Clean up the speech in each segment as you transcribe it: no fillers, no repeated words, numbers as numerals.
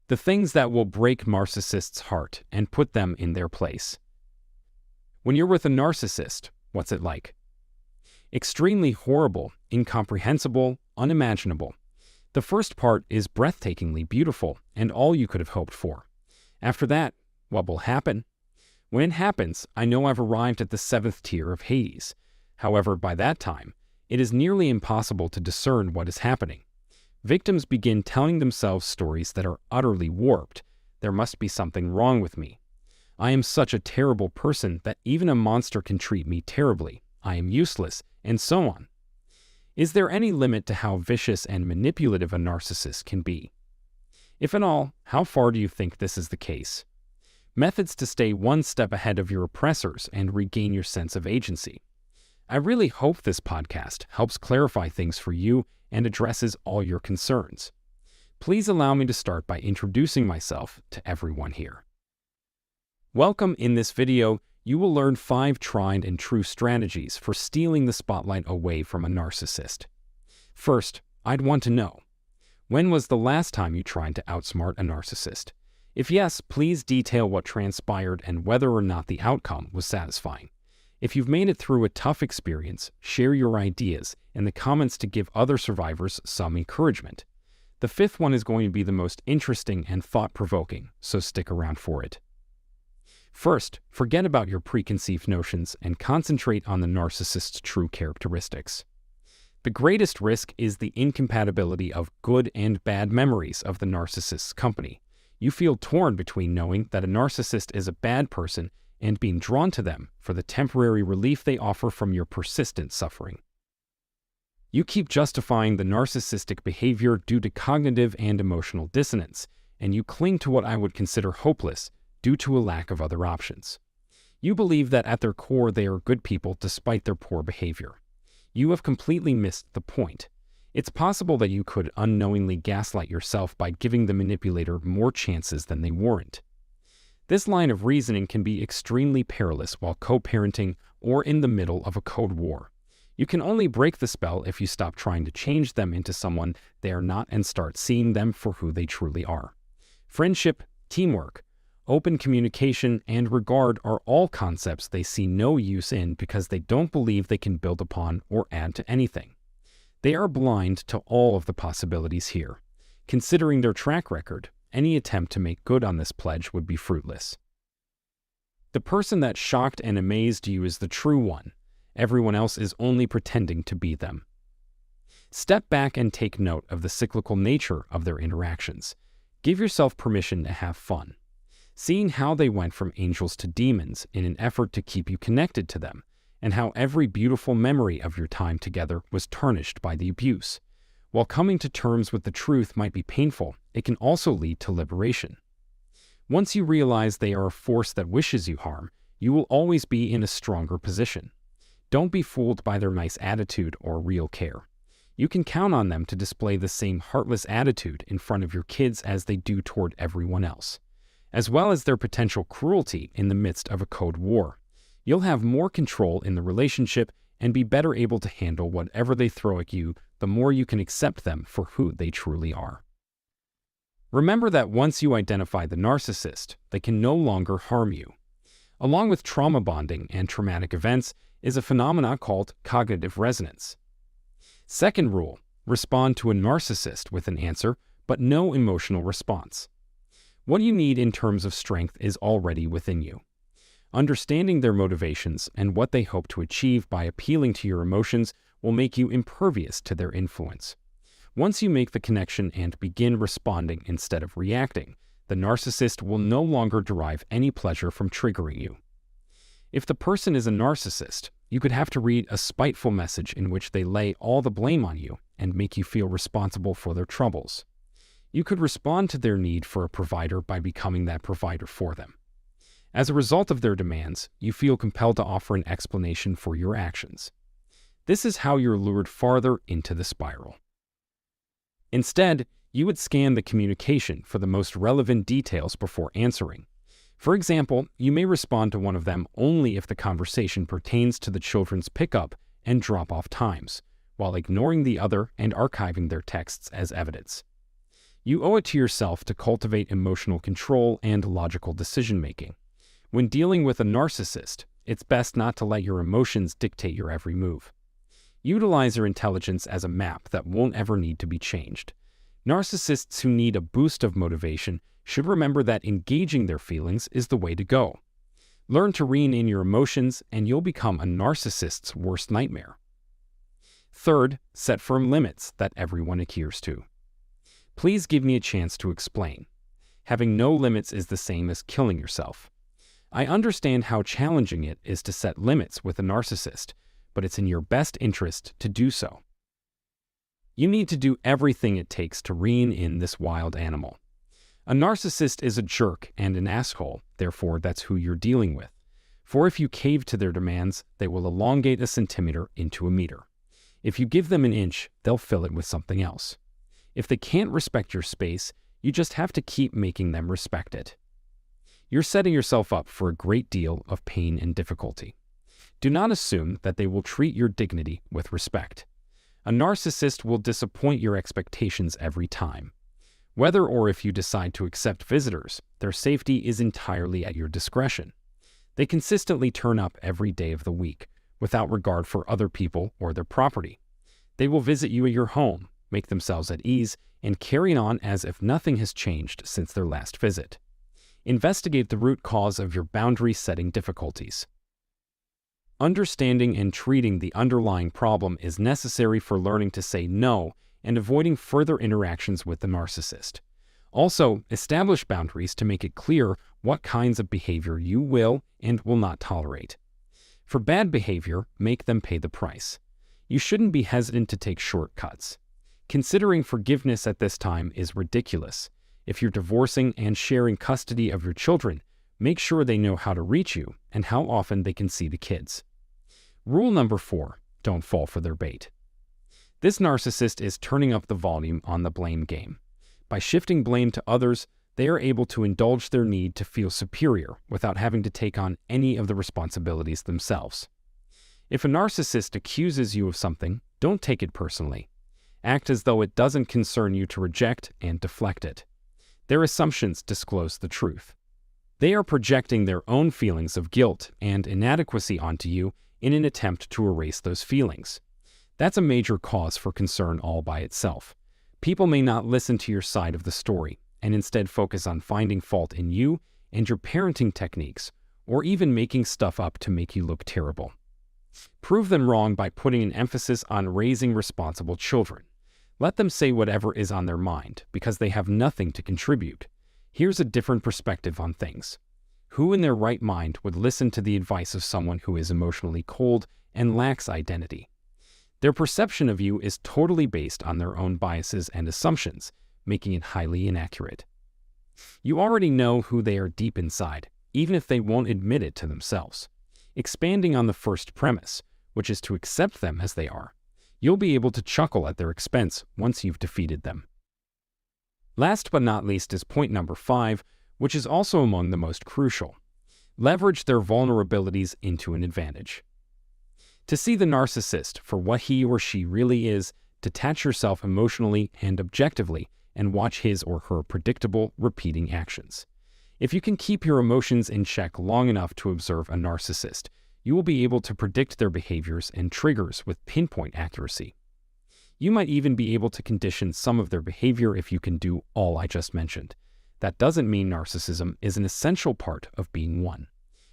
The things that will break narcissists' heart and put them in their place. When you're with a narcissist, what's it like? Extremely horrible, incomprehensible, unimaginable. The first part is breathtakingly beautiful and all you could have hoped for. After that, what will happen? When it happens, I know I've arrived at the 7th tier of Hades. However, by that time, it is nearly impossible to discern what is happening. Victims begin telling themselves stories that are utterly warped. There must be something wrong with me. I am such a terrible person that even a monster can treat me terribly. I am useless, and so on. Is there any limit to how vicious and manipulative a narcissist can be? If at all, how far do you think this is the case? Methods to stay one step ahead of your oppressors and regain your sense of agency. I really hope this podcast helps clarify things for you and addresses all your concerns. Please allow me to start by introducing myself to everyone here. Welcome. In this video, you will learn 5 tried and true strategies for stealing the spotlight away from a narcissist. First, I'd want to know, when was the last time you tried to outsmart a narcissist? If yes, please detail what transpired and whether or not the outcome was satisfying. If you've made it through a tough experience, share your ideas in the comments to give other survivors some encouragement. The 5th one is going to be the most interesting and thought-provoking, so stick around for it. First, forget about your preconceived notions and concentrate on the narcissist's true characteristics. The greatest risk is the incompatibility of good and bad memories of the narcissist's company. You feel torn between knowing that a narcissist is a bad person and being drawn to them for the temporary relief they offer from your persistent suffering. You keep justifying the narcissistic behavior due to cognitive and emotional dissonance, and you cling to what I would consider hopeless due to a lack of other options. You believe that at their core they are good people despite their poor behavior. You have completely missed the point. It's possible that you could unknowingly gaslight yourself by giving the manipulator more chances than they warrant. This line of reasoning can be extremely perilous while co-parenting or in the middle of a code war. You can only break the spell if you stop trying to change them into someone they are not and start seeing them for who they truly are. Friendship, teamwork, open communication, and regard are all concepts they see no use in because they don't believe they can build upon or add to anything. They are blind to all of the possibilities here. Considering their track record, any attempt to make good on this pledge would be fruitless. The person that shocked and amazed you is the true one. Everyone else is only pretending to be them. Step back and take note of the cyclical nature of their interactions. Give yourself permission to have fun. Seeing how they went from angels to demons in an effort to keep you connected to them, and how every beautiful memory of your time together was tarnished by the abuse. While coming to terms with the truth might be painful, it can also lead to liberation. Once you realize they are a force that wishes you harm, you will always be in a stronger position. Don't be fooled by their nice attitude or real care. You can count on them to display the same heartless attitude in front of your kids as they do toward everyone else, as well as their potential cruelty in the midst of a code war. You'll have more control in the relationship and be better able to handle whatever they throw at you the more you can accept them for who they truly are. Remember that once you identify the narcissist, they can no longer harm you. Along with trauma bonding and traumatic events is a phenomenon called cognitive resonance. Second rule, respond to a narcissist with an answer, but no emotional response. What you need in terms of strength is already within you. Understanding their motivations and what they hope to achieve by appealing to your emotions will make you impervious to their influence. Once you make the connection and begin responding instead of reacting, the narcissist will no longer derive any pleasure from triggering you. If the person is a narcissist, you could have to read a spiteful message in which they lay all the blame on you and make you feel responsible for their troubles. You could respond to their need for a provider by becoming that provider for them. As a result of their demands, you feel compelled to offer an explanation for your actions. This is how you're lured farther into the spiral. Instead, you would scan the communication for the most relevant details before answering. For example, you may respond to one of them only if the conversation pertains to the children's pickup and drop-off times, while ignoring the other and archiving their texts as evidence. You owe it to yourself to cultivate emotional control and logical decision-making. When dealing with a narcissist, it's best not to let your emotions dictate your every move. Utilize your intelligence as a map that won't ever need to be changed. Narcissists who need a boost of motivation should remember that engaging their feelings is the way to go. Learn to rein in your emotions, and you'll become a narcissist's worst nightmare. Third, set firm limits that everyone adheres to. Please give me a chance to explain. Having no limits is the same as killing yourself. I understand how challenging it is to set limits with a narcissist, but it's in your best interest to do so. You need to do everything it takes to rein in this wild animal. A narcissist is a jerk and an asshole, therefore that's who you're dealing with. For if you cave to their demands, they will elongate a centimeter into a meter. If you give them an inch, they'll fill it with something else. If they can't respect your space, you just have to keep making them respect it. You're setting yourself up for a great deal of pain and difficulty. Do not assume that they will treat your dignity with respect. A narcissist will disappoint your expectations every time. Whether or if you decide to accept visitors, their safety is entirely at your discretion. They consistently turn up every day of the week, without regard for other people or their property. They will visit you at your home, make themselves at ease, and carry on as if nothing has changed since their last visit. Investigate the root cause of your boundary-setting difficulties. Understanding and treating the underlying problem is necessary for learning to say no and avoiding further interactions with the narcissist. Also, establish boundaries to make it clear what kinds of behavior you will and will not tolerate. For bad behavior, make them pay the price. You shouldn't be hesitant to take shortcuts. Considering forgiveness at this time is ridiculous. If you're divorcing and sharing custody of your children, make sure they know how to reach you and how often they can see the kids. Rule number 4, don't fall for their bait. This narcissist is turning up the volume on the blame game. By shifting blame to others, they are able to indulge their need to feel superior without having to take on any of the responsibilities themselves. If a narcissist accuses you of something, don't take it personally. Act as though it doesn't concern you to reject and deflect it. Their assumptions disclose the truth. They are projecting their own feelings of guilt and inadequacy onto you in an attempt to erase those feelings. That's a major cause for concern all by itself. People may not listen to your side of the story and instead focus on finding fault in you and your parenting techniques, or even making stuff up to make you look terrible. Prove them wrong by putting an emphasis on raising responsible children. Let them say whatever is on their mind because they have nothing to contribute. Here's a different perspective on things. Who in their right mind would listen to the advice of someone who is emotionally cold and lacks identity? Their perception of you is totally based on their own biases and assumptions, making it highly inaccurate. You already know who they are deep inside, even if they won't admit it to themselves. Expanding on the first premise, which is to accept them as they are, you'll be able to chuckle at their expense once you've defeated them. Last but not least is point number 5, which is also among the most crucial. Leverage their vulnerabilities into an advantage. To see the narcissist for what he or she really is, detach yourself emotionally and objectively and watch his or her predictable, repeating actions. If you can keep your emotions in check long enough to observe a narcissist, you will be able to predict their behaviors and triggers with pinpoint accuracy. You might even be able to condition some of their behavior if you can do all I just mentioned. That doesn't mean narcissism is an essential part of being one.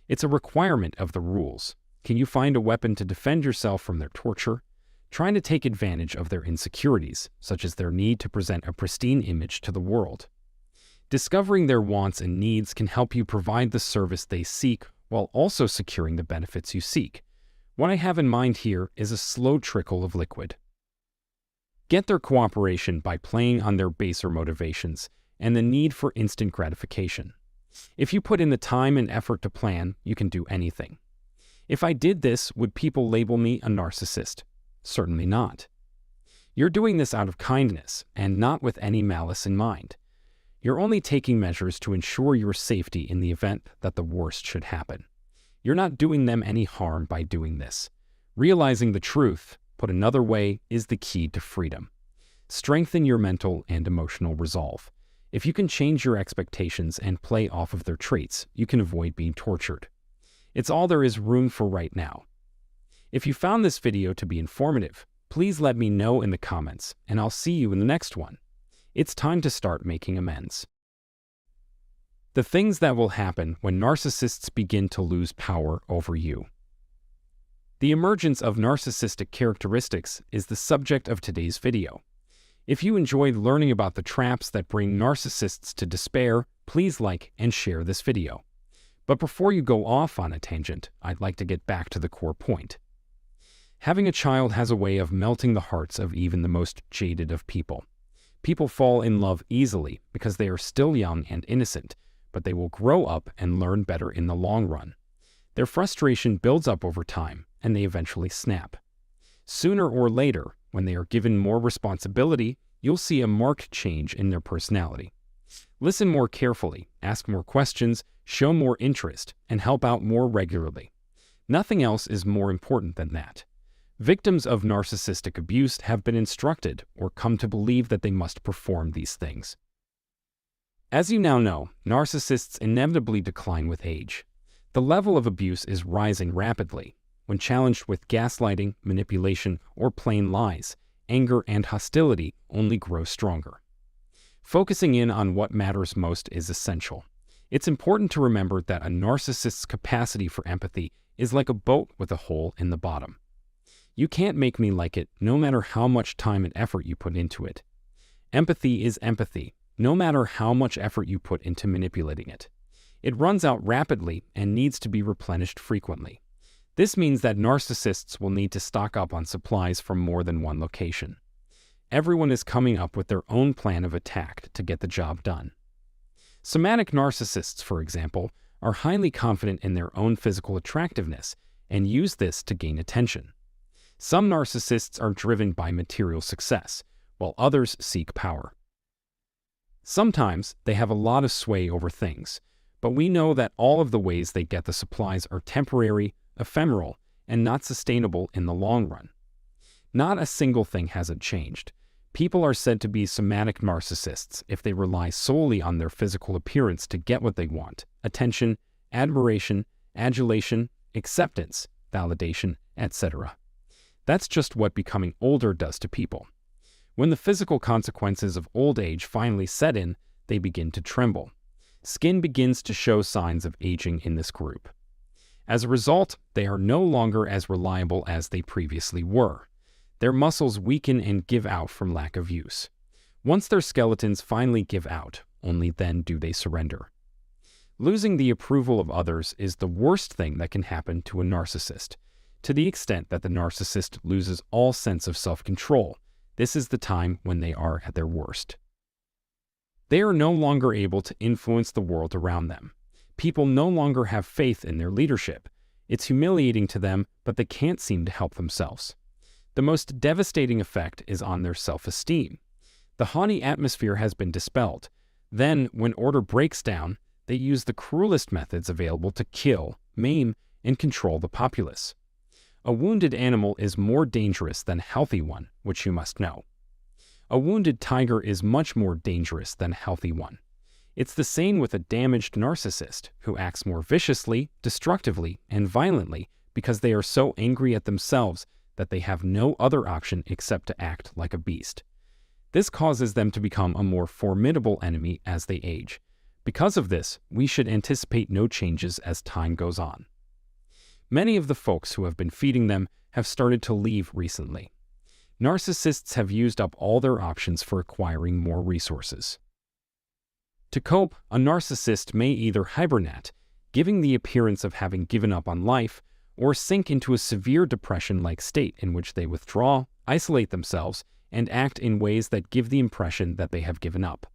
It's a requirement of the rules. Can you find a weapon to defend yourself from their torture? Trying to take advantage of their insecurities, such as their need to present a pristine image to the world. Discovering their wants and needs can help you provide the service they seek while also securing the benefits you seek. What I have in mind here is a slow trickle of liquid. Get their cooperation by playing on their baser motivations and the need for instant gratification. If you put in the time and effort to plan, you can do anything. If I did this, would people label me a narcissist? Certainly not. You're doing this out of kindness and not with any malice in mind. You're only taking measures to ensure your safety in the event that the worst should happen. You're not doing them any harm by doing this. Realizing the truth, put another way, is the key to freedom. Strengthen your mental and emotional resolve. If you can change your expectations and play off of their traits, you can avoid being tortured. It's all there is room for right now. If you found this video to be informative, please let me know in the comments, and I'll see you in the next one. It's time to start making amends. The things that will happen when narcissists begin to lose power over you. The emergence of narcissistic characteristics is the subject of today's video. If you enjoyed learning about the traps that bring narcissists to despair, please like and share this video. But before you go off on a tangent, I'd like to get back to the core point. Having a child has a way of melting the hearts of even the most jaded of people. People fall in love easily because they are still young and innocent, but they will grow up and learn better in the long run. Their frustration builds up over time, and they eventually snap. Sooner or later, when they are given more responsibility, you'll see a marked change in their personality. Listen more carefully, ask more questions, show more interest, and help out more regularly. Nothing else is more important than that. Victims of narcissistic abuse have been instructed or come to believe that they must perform these things. As you now know, narcissists inevitably decline with age. The level of abuse is rising rapidly. When challenged with gaslighting, manipulation, or plain lies, anger and hostility only grow stronger. Focusing in on what matters most is essential. It's important to remember that a narcissist's capacity for empathy is like a boat with a hole in the bottom. You can't make me like it, no matter how much time and effort you put into it. Empathy is empathy, no matter how much effort you put into manipulating it. It runs out rapidly and needs to be replenished frequently. This means that narcissists will need to stock up on supplies from more than one location. Everyone is coming up with their own plan of attack to get the job done. Somatic narcissists, for example, are highly confident in their own physical attractiveness and use this to gain attention. Some narcissists are driven by material success, while others seek power. Sometimes they have a lot of sway over things, but we know that all of the ways they get the supplies are temporary, ephemeral, and not sustainable in the long run. Not a single thing hasn't changed. People are said to be somatic narcissists if they rely solely on their physical appearance to get what they want: attention, admiration, adulation, acceptance, validation, etc. That's just what becoming older does to people. When the physical consequences of old age finally set in, they begin to tremble. Skin begins to show signs of aging in this group. As a result, they are no longer as reliable as they previously were. Their muscles weaken and give out from lack of use. Once their skeletons finally give out, only then do they surrender. Losing the approval of others is the worst thing that can happen to a narcissist. To the extent that the narcissist loses all sense of self-control, this is the time when they are at their worst. They are no longer able to influence the world around them. People no longer have faith in their leadership. It's humiliating to them, but they can't seem to help themselves. The most devastating effect is on their self-esteem. The haughty atmosphere has been dispelled. Then, when order breaks down, they use the cruelest methods available to kill, maim, and control the populace. A wounded animal is more dangerous than a healthy one, which you must know. A wounded tiger is much more dangerous than a healthy one. It's the same with a damaged narcissist who acts more viciously, destructively, and violently because they are so angry at themselves that they have no other option except to act like a beast. This causes them to become a more formidable enemy as they age. Because of this, we should anticipate no changes as time goes on. Many of the folks who have been feeding them have started to leave recently. Narcissists have used up all their options for acquiring more resources. To cope, a narcissist may either hibernate, giving the appearance of having given up on life, or sink into a severe depression-like state in which they withdraw, isolate themselves, and act in ways that give the impression that they have given up.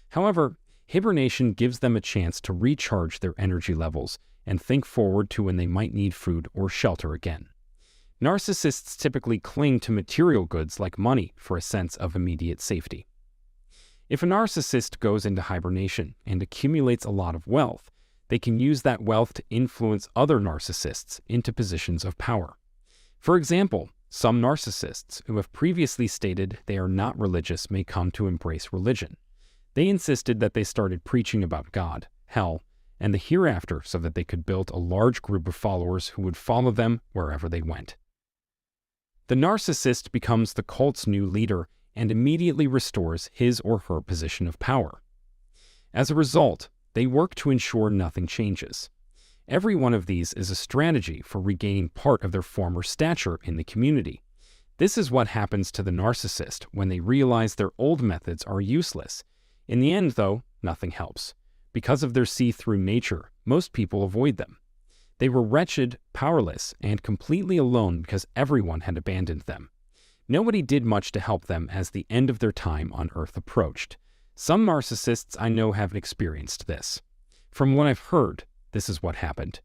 However, hibernation gives them a chance to recharge their energy levels and think forward to when they might need food or shelter again. Narcissists typically cling to material goods like money for a sense of immediate safety. If a narcissist goes into hibernation and accumulates a lot of wealth, they can use that wealth to influence other narcissists into positions of power. For example, Some narcissists who have previously stated they are not religious may come to embrace religion. They insisted that they started preaching about God, hell, and the hereafter so that they could build a large group of followers who would follow them wherever they went. The narcissist becomes the cult's new leader and immediately restores his or her position of power. As a result, they work to ensure nothing changes. Every one of these is a strategy for regaining part of their former stature in the community. This is what happens to the narcissist when they realize their old methods are useless. In the end, though, nothing helps. Because of their see-through nature, most people avoid them. They were wretched, powerless, and completely alone because everyone had abandoned them. Nobody did much to help them as the end of their time on Earth approached. Some narcissists I know have experienced this. From what I've heard, this is what happened.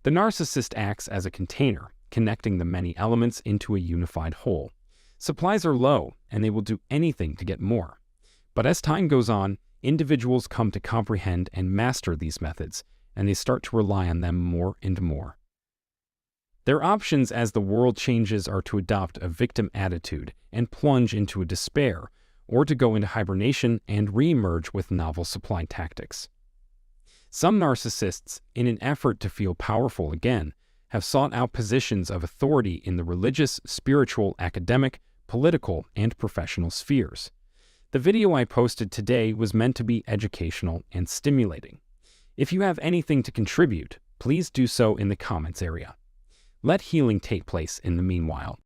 The narcissist acts as a container, connecting the many elements into a unified whole. Supplies are low, and they will do anything to get more. But as time goes on, individuals come to comprehend and master these methods, and they start to rely on them more and more. Their options as the world changes are to adopt a victim attitude and plunge into a despair, or to go into hibernation and re-emerge with novel supply tactics. Some narcissists, in an effort to feel powerful again, have sought out positions of authority in the religious, spiritual, academic, political, and professional spheres. The video I posted today was meant to be educational and stimulating. If you have anything to contribute, please do so in the comments area. Let healing take place in the meanwhile.